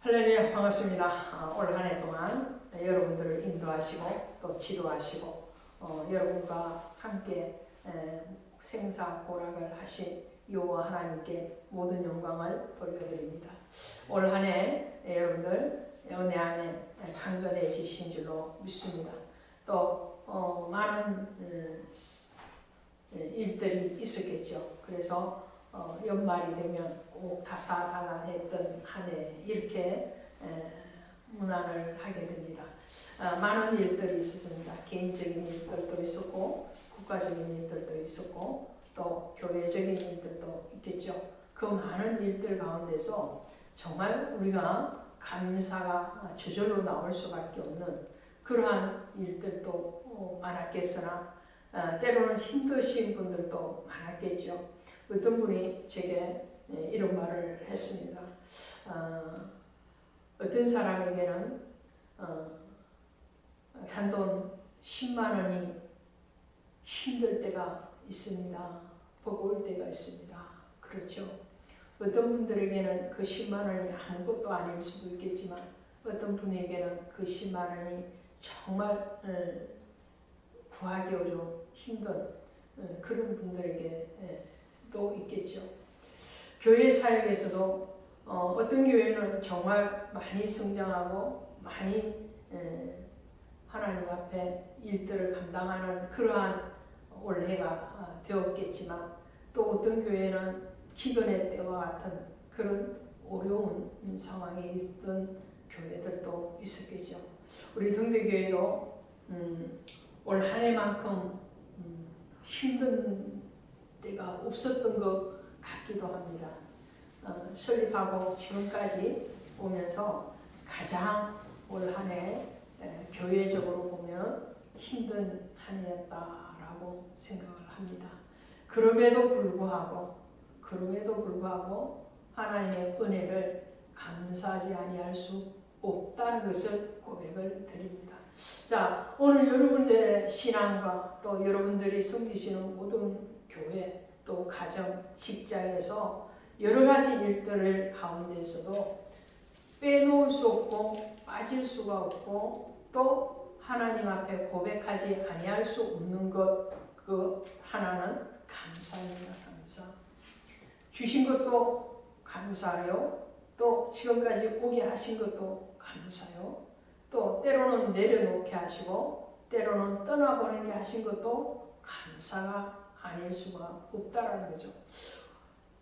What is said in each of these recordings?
할렐루야, 반갑습니다. 올 한 해 동안 여러분들을 인도하시고 또 지도하시고 여러분과 함께 생사고락을 하신 여호와 하나님께 모든 영광을 돌려드립니다. 올 한 해 여러분들 은혜 안에 강건해지신 줄로 믿습니다. 또 많은 일들이 있었겠죠. 그래서 연말이 되면 꼭 다사다난했던 한 해 이렇게 문안을 하게 됩니다. 많은 일들이 있었습니다. 개인적인 일들도 있었고 국가적인 일들도 있었고 또 교회적인 일들도 있겠죠. 그 많은 일들 가운데서 정말 우리가 감사가 저절로 나올 수밖에 없는 그러한 일들도 많았겠으나 때로는 힘드신 분들도 많았겠죠. 어떤 분이 제게 이런 말을 했습니다. 어떤 사람에게는 단돈 10만 원이 힘들 때가 있습니다. 버거울 때가 있습니다. 그렇죠. 어떤 분들에게는 그 10만 원이 아무것도 아닐 수도 있겠지만 어떤 분에게는 그 10만 원이 정말 구하기 어려운 힘든 그런 분들에게도 있겠죠. 교회 사역에서도 어떤 교회는 정말 많이 성장하고 많이 하나님 앞에 일들을 감당하는 그러한 올해가 되었겠지만 또 어떤 교회는 기근의 때와 같은 그런 어려운 상황에 있던 교회들도 있었겠죠. 우리 등대교회도 올 한 해만큼 힘든 때가 없었던 것 같기도 합니다. 설립하고 지금까지 오면서 가장 올 한 해 교회적으로 보면 힘든 한 해였다라고 생각을 합니다. 그럼에도 불구하고 하나님의 은혜를 감사하지 아니할 수 없다는 것을 고백을 드립니다. 자, 오늘 여러분들의 신앙과 또 여러분들이 섬기시는 모든 교회 또 가정, 직장에서 여러 가지 일들을 가운데에서도 빼놓을 수 없고 빠질 수가 없고 또 하나님 앞에 고백하지 아니할 수 없는 것 그 하나는 감사입니다. 감사. 주신 것도 감사요. 또 지금까지 오게 하신 것도 감사요. 또 때로는 내려놓게 하시고 때로는 떠나보내게 하신 것도 감사가 아닐 수가 없다라는 거죠.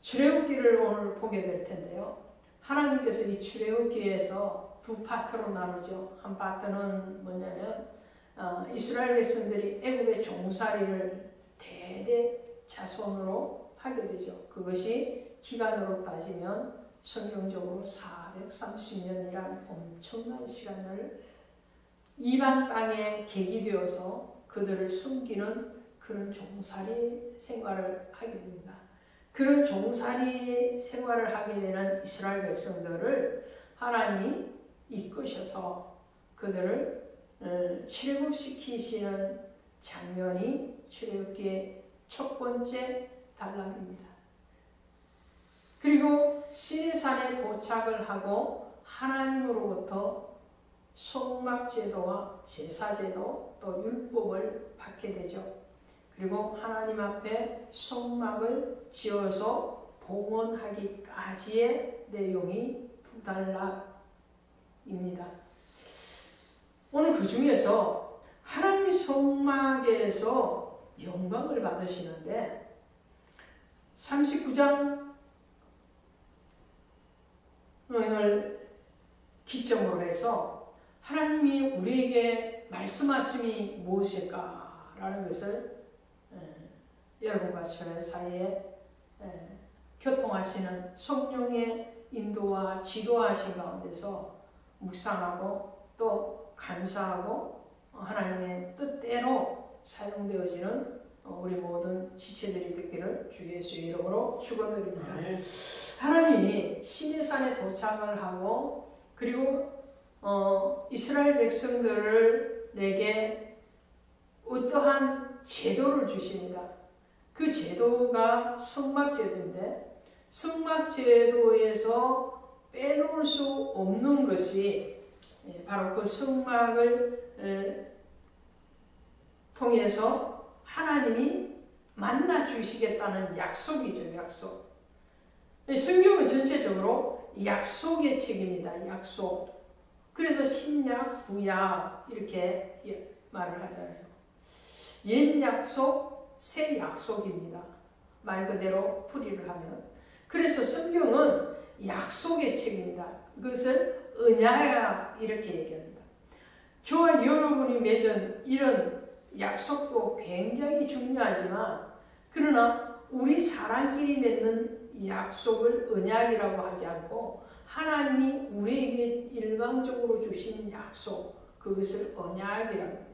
출애굽기를 오늘 보게 될 텐데요. 하나님께서 이 출애굽기에서 두 파트로 나누죠. 한 파트는 뭐냐면 이스라엘 백성들이 애굽의 종살이를 대대 자손으로 하게 되죠. 그것이 기간으로 따지면 성경적으로 430년이란 엄청난 시간을 이방 땅에 객이 되어서 그들을 숨기는 그런 종살이 생활을 하게 됩니다. 그런 종살이 생활을 하게 되는 이스라엘 백성들을 하나님이 이끄셔서 그들을 출애굽시키시는 장면이 출애굽기의 첫 번째 단락입니다. 그리고 시내산에 도착을 하고 하나님으로부터 성막제도와 제사제도 또 율법을 받게 되죠. 그리고 하나님 앞에 성막을 지어서 봉헌하기까지의 내용이 두 단락입니다. 오늘 그 중에서 하나님이 성막에서 영광을 받으시는데 39장을 기점으로 해서 하나님이 우리에게 말씀하심이 무엇일까라는 것을 여러분과 저 사이에 교통하시는 성령의 인도와 지도하신 가운데서 묵상하고 또 감사하고 하나님의 뜻대로 사용되어지는 우리 모든 지체들이 듣기를 주 예수의 이름으로 축원드립니다. 하나님이 시내산에 도착을 하고 그리고 이스라엘 백성들을 내게 어떠한 제도를 주십니다. 그 제도가 성막제도인데 성막제도에서 빼놓을 수 없는 것이 바로 그 성막을 통해서 하나님이 만나 주시겠다는 약속이죠. 약속. 성경은 전체적으로 약속의 책입니다. 약속. 그래서 신약, 구약 이렇게 말을 하잖아요. 옛 약속, 새 약속입니다. 말 그대로 풀이를 하면. 그래서 성경은 약속의 책입니다. 그것을 언약 이렇게 얘기합니다. 저와 여러분이 맺은 이런 약속도 굉장히 중요하지만 그러나 우리 사람끼리 맺는 약속을 언약이라고 하지 않고 하나님이 우리에게 일방적으로 주신 약속, 그것을 언약이라고 합니다.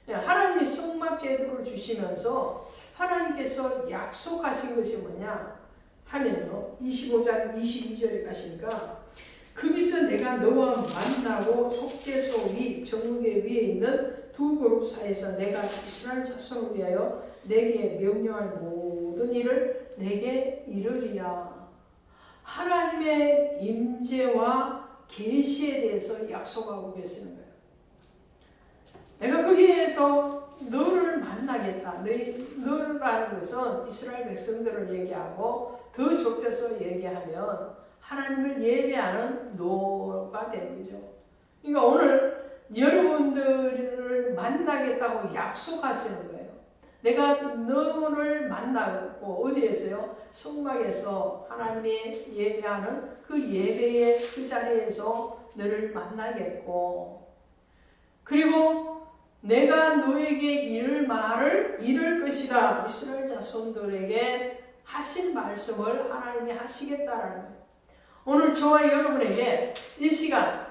하나님이 성막 제도를 주시면서 하나님께서 약속하신 것이 뭐냐 하면요. 25장 22절에 가시니까 거기서 내가 너와 만나고 속죄소 위 정무계 위에 있는 두 그룹 사이에서 내가 이스라엘 자손을 위하여 내게 명령할 모든 일을 내게 이르리라. 하나님의 임재와 계시에 대해서 약속하고 계시는 거예요. 내가 거기에서 너를 만나겠다. 너라는 것은 이스라엘 백성들을 얘기하고 더 좁혀서 얘기하면 하나님을 예배하는 너가 되는 거죠. 그러니까 오늘 여러분들을 만나겠다고 약속하시는 거예요. 내가 너를 만나고 어디에서요? 성막에서 하나님의 예배하는 그 예배의 그 자리에서 너를 만나겠고 그리고 내가 너에게 이를 것이라 이스라엘 자손들에게 하신 말씀을 하나님이 하시겠다라는 거예요. 오늘 저와 여러분에게 이 시간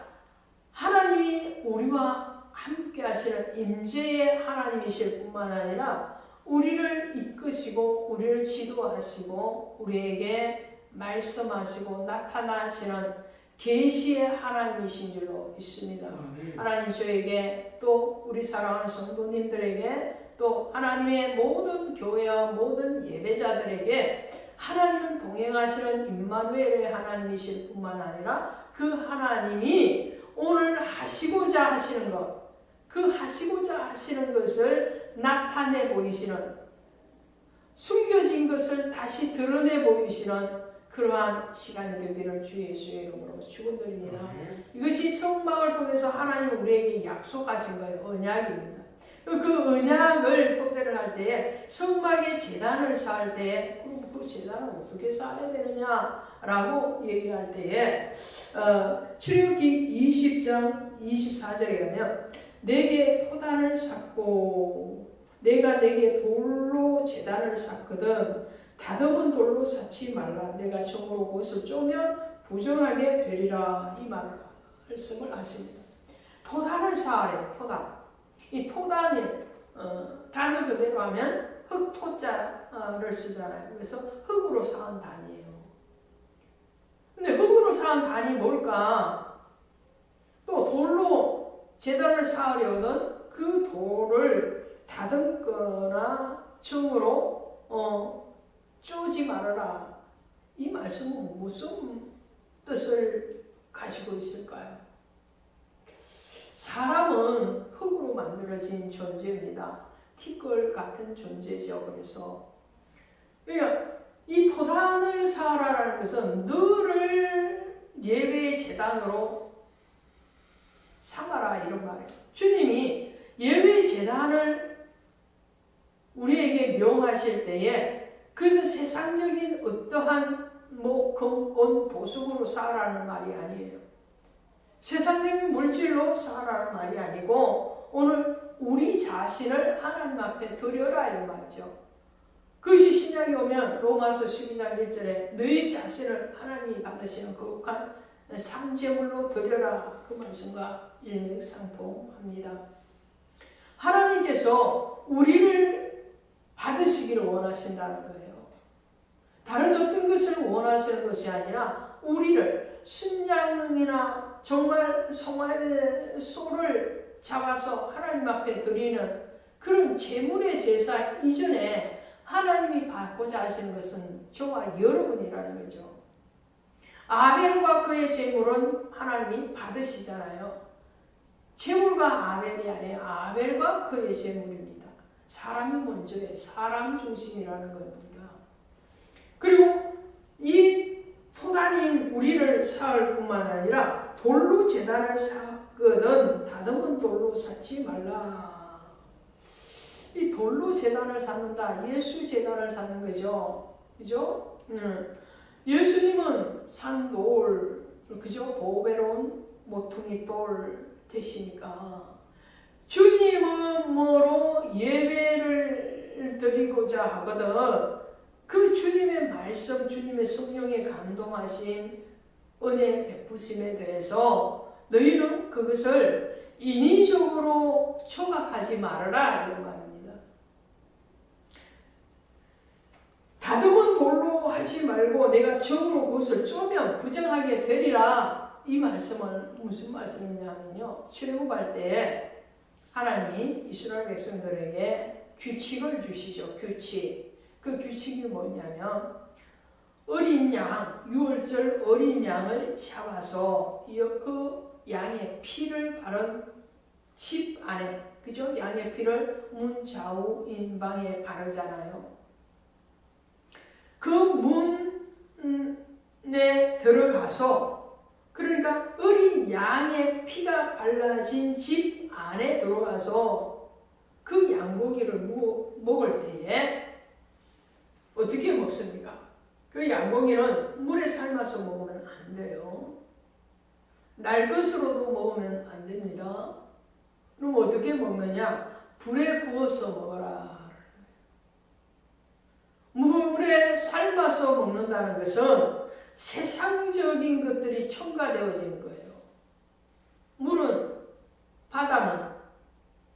하나님이 우리와 함께 하시는 임재의 하나님이실 뿐만 아니라 우리를 이끄시고 우리를 지도하시고 우리에게 말씀하시고 나타나시는 계시의 하나님이신 줄로 믿습니다. 하나님 저에게 또 우리 사랑하는 성도님들에게 또 하나님의 모든 교회와 모든 예배자들에게 하나님은 동행하시는 임마누엘의 하나님이실 뿐만 아니라 그 하나님이 오늘 하시고자 하시는 것, 그 하시고자 하시는 것을 나타내 보이시는 숨겨진 것을 다시 드러내 보이시는 그러한 시간이 되기를 주 예수의 이름으로 축원드립니다. 이것이 성막을 통해서 하나님 우리에게 약속하신 거예요. 언약입니다. 그 언약을 토대를 할 때에 성막에 제단을 쌓을 때에 그 제단을 어떻게 쌓아야 되느냐라고 얘기할 때에 출애굽기 20장 24절에 가면 내게 토단을 쌓고 내가 내게 돌로 제단을 쌓거든 다듬은 돌로 쌓지 말라. 내가 정으로 그것을 쪼면 부정하게 되리라. 이 말씀을 하십니다. 토단을 쌓으래. 토단. 이 토단이 단어 그대로 하면 흙토자를 쓰잖아요. 그래서 흙으로 쌓은 단이에요. 근데 흙으로 쌓은 단이 뭘까? 또 돌로 제단을 쌓으려거든 그 돌을 다듬거나 정으로 쪼지 말아라. 이 말씀은 무슨 뜻을 가지고 있을까요? 사람은 흙으로 만들어진 존재입니다. 티끌 같은 존재죠. 그래서 이 토단을 쌓아라라는 것은 너를 예배의 제단으로 삼아라 이런 말이에요. 주님이 예배의 제단을 우리에게 명하실 때에 그래서 세상적인 어떠한 금온 보석으로 쌓으라는 말이 아니에요. 세상적인 물질로 쌓으라는 말이 아니고 오늘 우리 자신을 하나님 앞에 드려라 이런 말이죠. 그것이 신약에 오면 로마서 12장 1절에 너희 자신을 하나님이 받으시는 거룩한 상제물로 드려라 그 말씀과 일맥상통합니다. 하나님께서 우리를 받으시기를 원하신다는 거예요. 다른 어떤 것을 원하시는 것이 아니라 우리를 순양이나 정말 소를 잡아서 하나님 앞에 드리는 그런 제물의 제사 이전에 하나님이 받고자 하시는 것은 저와 여러분이라는 거죠. 아벨과 그의 제물은 하나님이 받으시잖아요. 제물과 아벨이 아니에요. 아벨과 그의 제물입니다. 사람이 먼저예요. 사람 중심이라는 겁니다. 그리고 이 토단인 우리를 쌓을 뿐만 아니라 돌로 제단을 쌓거든 다듬은 돌로 쌓지 말라. 이 돌로 제단을 쌓는다. 예수 제단을 쌓는 거죠. 그죠? 예수님은 산돌, 그죠? 보배로운 모퉁이 돌 되시니까 주님은 뭐로 예배를 드리고자 하거든 그 주님의 말씀, 주님의 성령의 감동하심, 은혜 베푸심에 대해서 너희는 그것을 인위적으로 초각하지 말아라 이런 말입니다. 다듬은 돌로 하지 말고 내가 정으로 그것을 쪼면 부정하게 되리라. 이 말씀은 무슨 말씀이냐면요. 출애굽할 때에 하나님이 이스라엘 백성들에게 규칙을 주시죠. 규칙. 그 규칙이 뭐냐면 어린 양, 6월절 어린 양을 잡아서 그 양의 피를 바른 집 안에, 그죠? 양의 피를 문 좌우 인방에 바르잖아요. 그 문에 들어가서 그러니까 어린 양의 피가 발라진 집 안에 들어가서 그 양고기를 먹을 때에 어떻게 먹습니까? 그 양고기는 물에 삶아서 먹으면 안 돼요. 날 것으로도 먹으면 안 됩니다. 그럼 어떻게 먹느냐? 불에 구워서 먹어라. 물에 삶아서 먹는다는 것은 세상적인 것들이 첨가되어지는 거예요. 물은, 바다는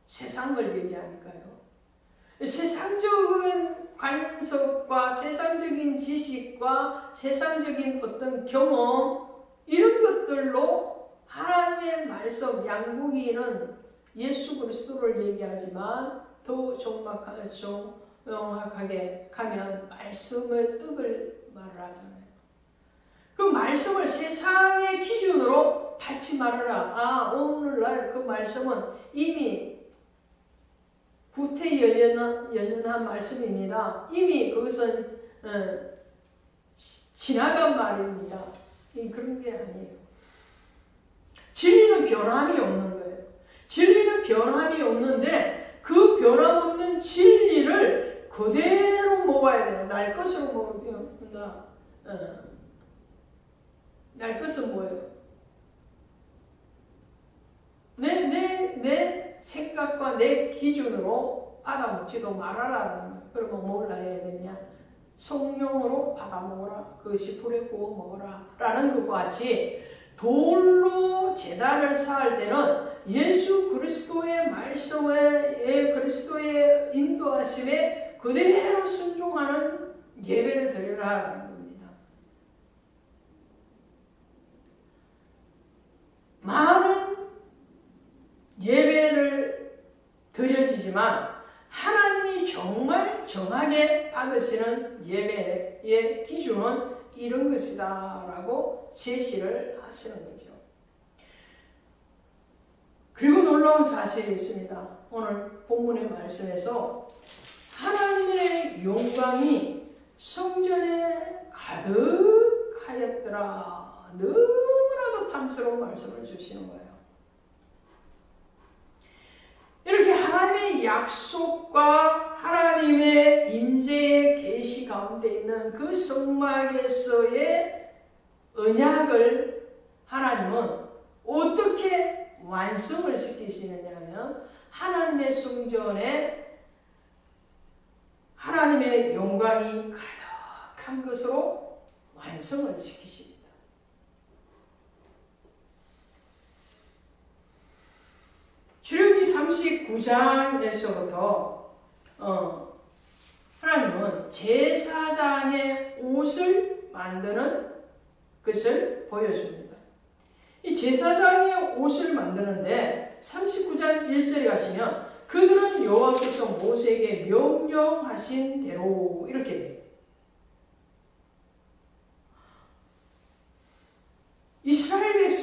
세상을 얘기하니까요. 세상적인 관습과 세상적인 지식과 세상적인 어떤 경험 이런 것들로 하나님의 말씀, 양고기는 예수 그리스도를 얘기하지만 더 정확하게 가면 말씀의 뜻을 말하잖아요. 그 말씀을 세상의 기준으로 받지 말아라. 오늘날 그 말씀은 이미 구태연연한 말씀입니다. 이미 그것은 지나간 말입니다. 그런 게 아니에요. 진리는 변함이 없는 거예요. 진리는 변함이 없는데 그 변함없는 진리를 그대로 먹어야 돼요. 날 것으로 먹는다. 날 것은 뭐예요? 내 생각과 내 기준으로 받아먹지도 말아라는 거예요. 그러면 뭘 해야 되냐? 성령으로 받아먹어라. 그것이 불에 구워 먹어라. 라는 것과 같이 돌로 제단을 쌓을 때는 예수 그리스도의 말씀에 그리스도의 인도하심에 그대로 순종하는 예배를 드리라는 겁니다. 많은 예배를 드려지지만 하나님이 정말 정하게 받으시는 예배의 기준은 이런 것이다 라고 제시를 하시는 거죠. 그리고 놀라운 사실이 있습니다. 오늘 본문의 말씀에서 하나님의 영광이 성전에 가득하였더라. 너무나도 탐스러운 말씀을 주시는 거예요. 이렇게 하나님의 약속과 하나님의 임재의 계시 가운데 있는 그 성막에서의 언약을 하나님은 어떻게 완성을 시키시느냐 하면 하나님의 성전에 하나님의 영광이 가득한 것으로 완성을 시키십니다. 출애굽기 39장에서부터 하나님은 제사장의 옷을 만드는 것을 보여줍니다. 이 제사장의 옷을 만드는데 39장 1절에 가시면 그들은 여호와께서 모세에게 명령하신 대로 이렇게 돼요.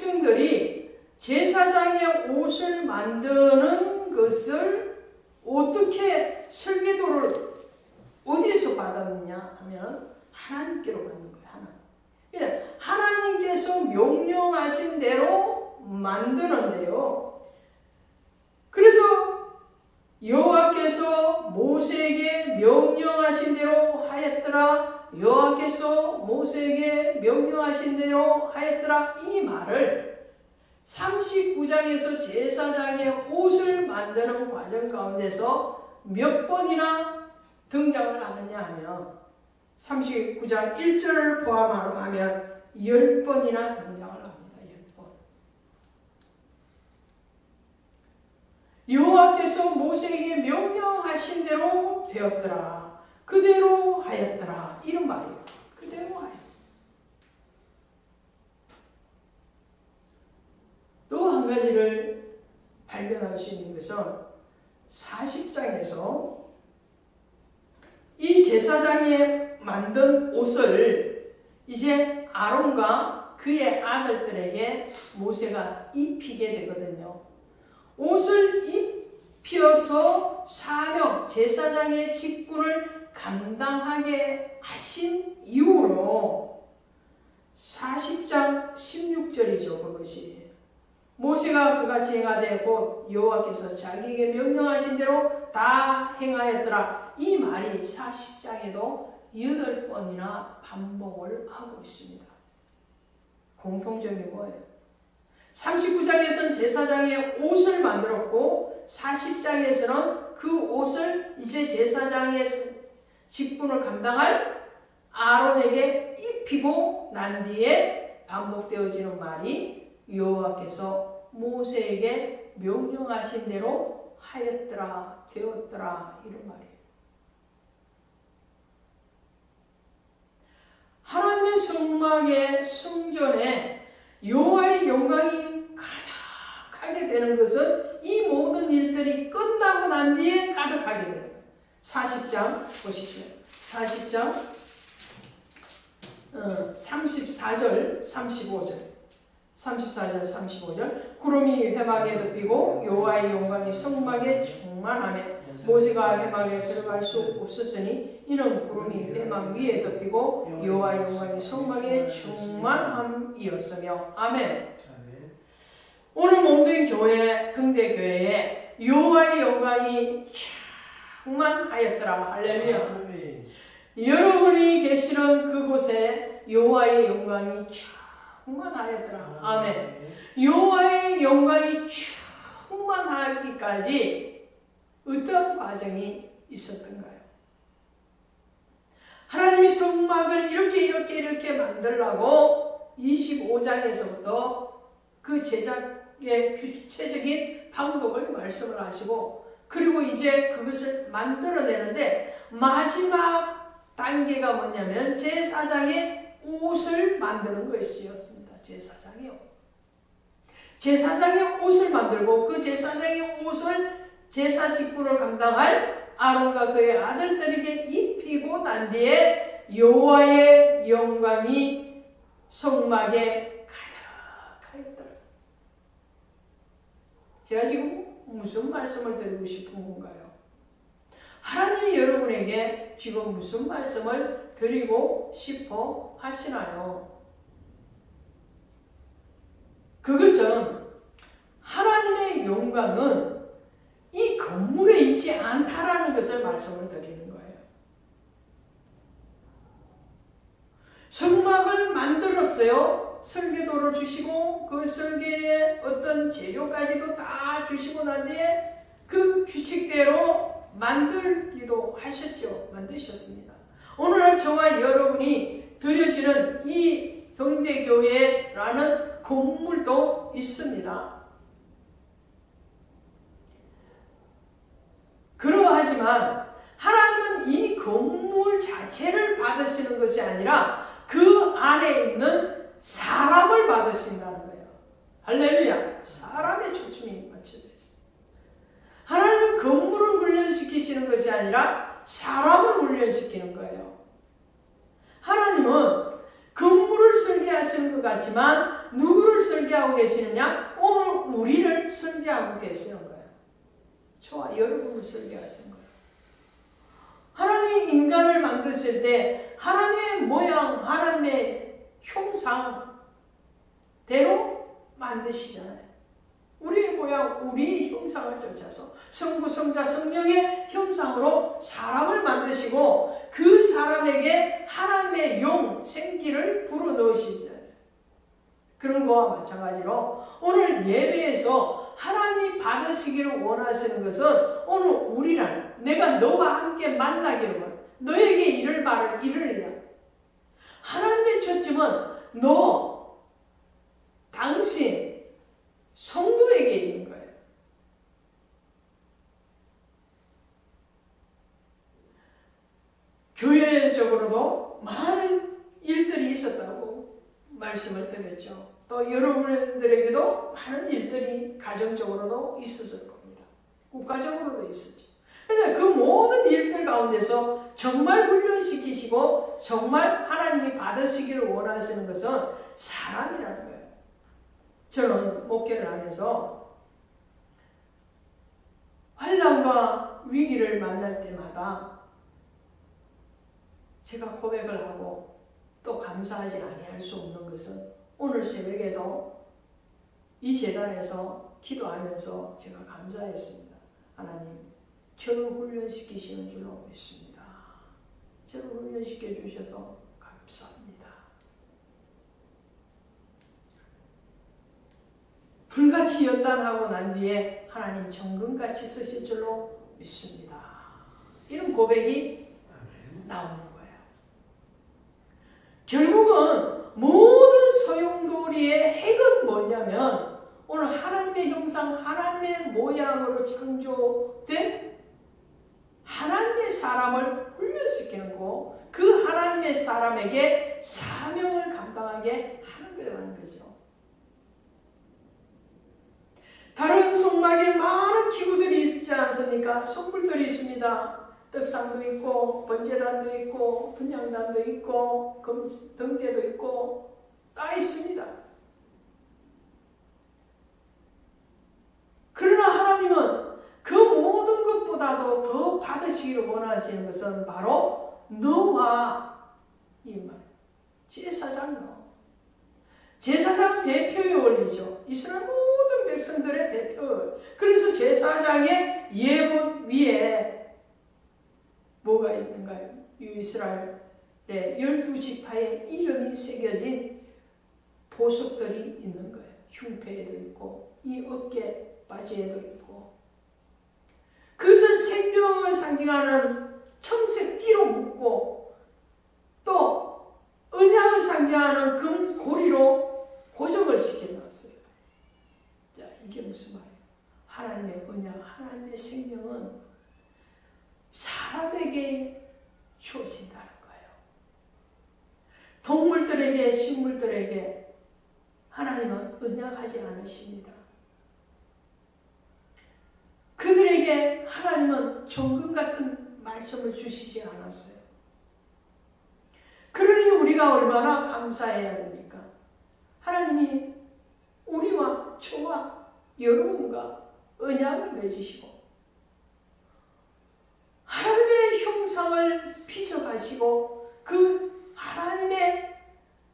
백성들이 제사장의 옷을 만드는 것을 어떻게 설계도를 어디에서 받았느냐 하면 하나님께로 받는 거예요. 하나님께서 명령하신 대로 만드는데요. 그래서 여호와께서 모세에게 명령하신 대로 하였더라. 여호와께서 모세에게 명령하신 대로 하였더라. 이 말을 39장에서 제사장의 옷을 만드는 과정 가운데서 몇 번이나 등장을 하느냐 하면 39장 1절을 포함하면 하면 10번이나 등장을 합니다. 10번. 여호와께서 모세에게 명령하신 대로 되었더라. 그대로 하였더라. 이런 말이에요. 그대로 하였더라. 또 한 가지를 발견할 수 있는 것은 40장에서 이 제사장이 만든 옷을 이제 아론과 그의 아들들에게 모세가 입히게 되거든요. 옷을 입혀서 사명, 제사장의 직분을 감당하게 하신 이후로 40장 16절이죠. 그것이 모세가 그같이 행하되 곧 여호와께서 자기에게 명령하신 대로 다 행하였더라. 이 말이 40장에도 8번이나 반복을 하고 있습니다. 공통점이 뭐예요? 39장에서는 제사장의 옷을 만들었고 40장에서는 그 옷을 이제 제사장의 직분을 감당할 아론에게 입히고 난 뒤에 반복되어지는 말이 여호와께서 모세에게 명령하신 대로 하였더라, 되었더라 이런 말이에요. 하나님의 성막의 성전에 여호와의 영광이 가득하게 되는 것은 이 모든 일들이 끝나고 난 뒤에 가득하게 되는 거예요. 40장 보십시오. 40장 34절 35절 34절 35절 구름이 회막에 덮이고 여호와의 영광이 성막에 충만하며 모세가 회막에 들어갈 수 없었으니 이는 구름이 회막 위에 덮이고 여호와의 영광이 성막에 충만함이었으며 아멘. 오늘 몸된 교회 등대교회에 여호와의 영광이 충만하였더라. 할렐루야. 여러분이 계시는 그곳에 여호와의 영광이 충만하였더라. 아멘. 여호와의 영광이 충만하기까지 어떤 과정이 있었던가요? 하나님이 성막을 이렇게 만들라고 25장에서부터 그 제작의 구체적인 방법을 말씀을 하시고 그리고 이제 그것을 만들어내는데 마지막 단계가 뭐냐면 제사장의 옷을 만드는 것이었습니다. 제사장의 옷을 만들고 그 제사장의 옷을 제사 직분을 감당할 아론과 그의 아들들에게 입히고 난 뒤에 여호와의 영광이 성막에 가득하였더라. 제가 지금 무슨 말씀을 드리고 싶은 건가요? 하나님이 여러분에게 지금 무슨 말씀을 드리고 싶어 하시나요? 그것은 하나님의 영광은 이 건물에 있지 않다라는 것을 말씀을 드리는 거예요. 성막을 만들었어요. 설계도를 주시고 그 설계의 어떤 재료까지도 다 주시고 난 뒤에 그 규칙대로 만들기도 하셨죠. 만드셨습니다. 오늘날 저와 여러분이 드려지는 이 등대교회라는 건물도 있습니다. 그러하지만 하나님은 이 건물 자체를 받으시는 것이 아니라 그 안에 있는 사람을 받으신다는 거예요. 할렐루야. 사람의 초점이 맞춰져 있어요. 하나님은 건물을 훈련시키시는 것이 아니라 사람을 훈련시키는 거예요. 하나님은 건물을 설계하시는 것 같지만 누구를 설계하고 계시느냐? 오늘 우리를 설계하고 계시는 거예요. 저와 여러분을 설계하시는 거예요. 하나님이 인간을 만드실 때 하나님의 모양, 하나님의 형상대로 만드시잖아요. 우리의 모양, 우리의 형상을 쫓아서 성부, 성자, 성령의 형상으로 사람을 만드시고 그 사람에게 하나님의 용, 생기를 불어넣으시잖아요. 그런 거와 마찬가지로 오늘 예배에서 하나님이 받으시기를 원하시는 것은 오늘 우리를 내가 너와 함께 만나기를 원해. 너에게 이를 말을 이르리라. 하나님의 초점은 너, 당신, 성도에게 있는 거예요. 교회적으로도 많은 일들이 있었다고 말씀을 드렸죠. 또 여러분들에게도 많은 일들이 가정적으로도 있었을 겁니다. 국가적으로도 있었죠. 그런데 그 모든 일들 가운데서 정말 훈련시키시고 정말 하나님이 받으시기를 원하시는 것은 사람이라는 거예요. 저는 목회를 하면서 환난과 위기를 만날 때마다 제가 고백을 하고 또 감사하지 아니할 수 없는 것은 오늘 새벽에도 이 재단에서 기도하면서 제가 감사했습니다. 하나님, 저를 훈련시키시는 줄로 믿습니다. 저를 훈련시켜 주셔서 감사합니다. 불같이 연단하고 난 뒤에 하나님 정금같이 쓰실 줄로 믿습니다. 이런 고백이 나오는 거예요. 결국은 모든 소용돌이의 핵은 뭐냐면 오늘 하나님의 형상, 하나님의 모양으로 창조된 하나님의 사람을 훈련시키는 거, 그 하나님의 사람에게 사명을 감당하게 하는 거라는 거죠. 다른 성막에 많은 기구들이 있지 않습니까? 선물들이 있습니다. 떡상도 있고 번제단도 있고 분향단도 있고 등대도 있고 다 있습니다. 그러나 하나님은 그 모든 것보다도 더 받으시기를 원하시는 것은 바로 너와 이 말, 제사장 제사장은 대표의 원리죠. 이스라엘 모든 백성들의 대표. 그래서 제사장의 예복 위에 뭐가 있는가요? 이스라엘의 12지파의 이름이 새겨진 보석들이 있는 거예요. 흉패에도 있고 이 어깨 바지에도 있고 그것을 생명을 상징하는 청색 띠로 묶고 또 언약을 상징하는 금 고리로 고정을 시켜놨어요. 자, 이게 무슨 말이에요? 하나님의 언약, 하나님의 생명은 사람에게 주어진다는 거예요. 동물들에게, 식물들에게 하나님은 언약하지 않으십니다. 그들에게 하나님은 정금 같은 말씀을 주시지 않았어요. 그러니 우리가 얼마나 감사해야 됩니까? 하나님이 우리와 저와 여러분과 언약을 맺으시고 하나님의 형상을 빚어가시고 그 하나님의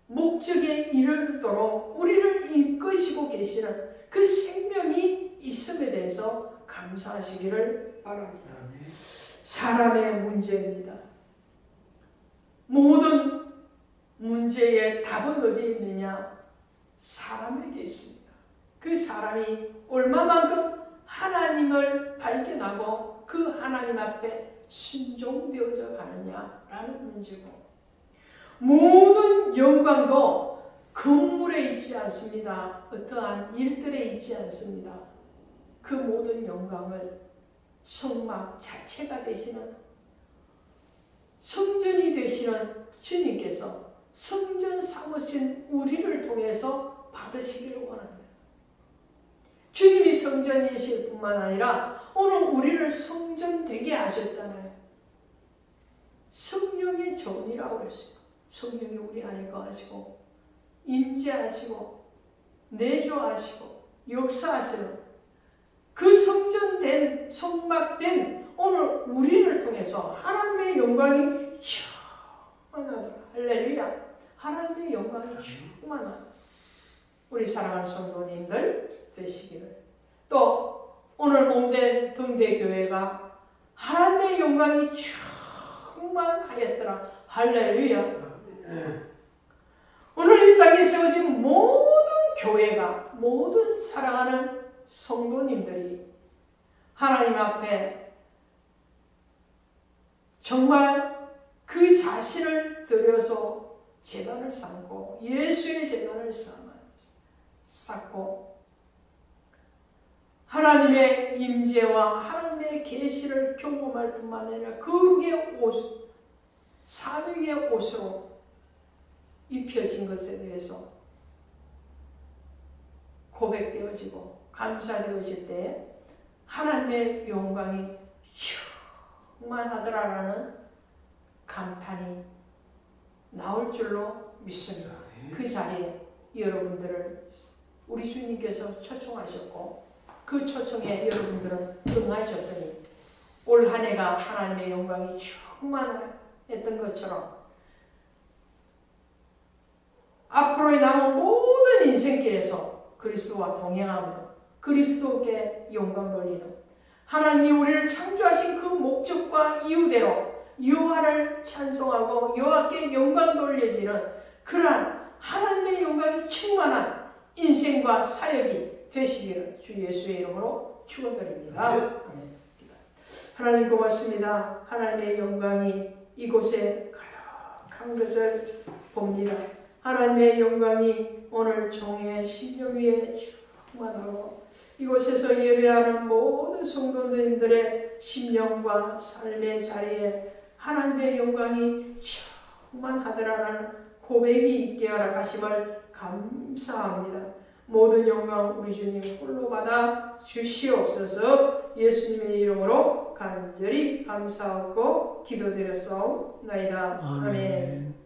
목적에 이르도록 우리를 이끄시고 계시는 그 생명이 있음에 대해서 감사하시기를 바랍니다. 사람의 문제입니다. 모든 문제의 답은 어디에 있느냐? 사람에게 있습니다. 그 사람이 얼마만큼 하나님을 발견하고 그 하나님 앞에 순종되어져 가느냐라는 문제고, 모든 영광도 건물에 있지 않습니다. 어떠한 일들에 있지 않습니다. 그 모든 영광을 성막 자체가 되시는 성전이 되시는 주님께서 성전 삼으신 우리를 통해서 받으시기를 원합니다. 주님이 성전이실 뿐만 아니라 오늘 우리를 성전 되게 하셨잖아요. 성령의 전이라고 했어요. 성령이 우리 안에 거하시고 임재하시고 내조하시고 역사하시는 그 성전된 성막된 오늘 우리를 통해서 하나님의 영광이 충만하더라. 할렐루야. 하나님의 영광이 충만하다. 우리 사랑하는 성도님들 되시기를. 또 오늘 몸된 등대교회가 하나님의 영광이 충만하였더라. 할렐루야. 오늘 이 땅에 세워진 모든 교회가, 모든 사랑하는 성도님들이 하나님 앞에 정말 그 자신을 들여서 제단을 쌓고 예수의 제단을 쌓고 하나님의 임재와 하나님의 계시를 경험할 뿐만 아니라 거룩의 옷, 사명의 옷으로 입혀진 것에 대해서 고백되어지고 감사되어질 때 하나님의 영광이 충만하더라라는 감탄이 나올 줄로 믿습니다. 그 자리에 여러분들을 우리 주님께서 초청하셨고 그 초청에 여러분들은 응하셨으니 올 한 해가 하나님의 영광이 충만했던 것처럼 앞으로의 남은 모든 인생길에서 그리스도와 동행하며 그리스도께 영광 돌리는 하나님이 우리를 창조하신 그 목적과 이유대로 여호와를 찬송하고 여호와께 영광 돌려지는 그러한 하나님의 영광이 충만한 인생과 사역이 되시기를 주 예수의 이름으로 축원드립니다. 아멘. 하나님 고맙습니다. 하나님의 영광이 이곳에 가득한 것을 봅니다. 하나님의 영광이 오늘 종의 심령 위에 충만하고 이곳에서 예배하는 모든 성도님들의 심령과 삶의 자리에 하나님의 영광이 충만하더라라는 고백이 있게 허락하심을 감사합니다. 모든 영광 우리 주님 홀로 받아 주시옵소서. 예수님의 이름으로 간절히 감사하고 기도드렸사옵나이다. 아멘.